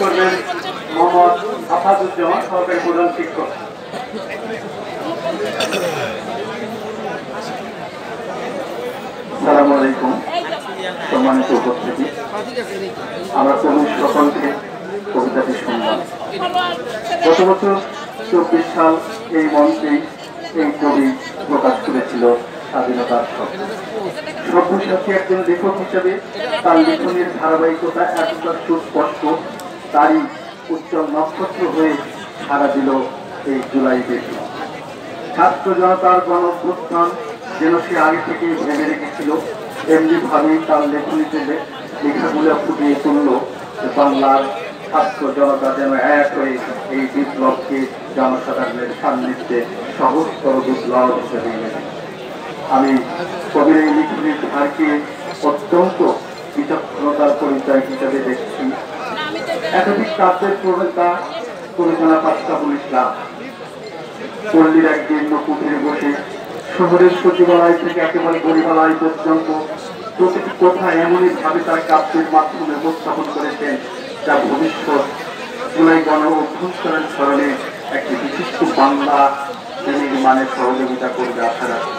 করবেন মোহাম্মদ আফাজুজ্জামান সহকারী প্রধান শিক্ষক। আসসালামু আলাইকুম সম্মানিত উপস্থিতি, আমরা কবি সকলকে কবিতাটি শুনলাম। গত বছর 24 সাল এই মঞ্চেই এই কবি প্রকাশ করেছিল স্বাধীনতার স্বপ্ন। সব্যসাচী একজন লেখক হিসেবে তার লেখনের ধারাবাহিকতা এতটা সুস্পষ্ট, তারই উজ্জ্বল নক্ষত্র হয়ে সাড়া দিল এই জুলাই বিপ্লব। ছাত্র জনতার গণঅভ্যুত্থান যেন সে আগে থেকেই ভেবে রেখেছিল, এমনি ভাবেই তার লেখনীতে লেখাগুলো ফুটিয়ে তুলল। বাংলার ছাত্র জনতা যেন এক হয়ে এই বিপ্লবকে জনসাধারণের সান্নিধ্যে সহজতর বিপ্লব হিসেবে নেবে। আমি কবির এই লিখনির ধারকে অত্যন্ত বিচক্ষণতার পরিচয় হিসেবে দেখছি। একাধিক কাব্যের প্রণেতা কবিতানা পাশরাফুল ইসলাম পল্লীর এক জীর্ণ কুটিরে বসে শহরের সচিবালয় থেকে একেবারে গরিবালয় পর্যন্ত প্রতিটি কথা এমনই ভাবে তার কাব্যের মাধ্যমে উপস্থাপন করেছেন, যা ভবিষ্যৎ জুলাই গণ অভ্যুত্থানের স্মরণে একটি বিশিষ্ট বাংলা নির্মাণে সহযোগিতা করবে আশা রাখি।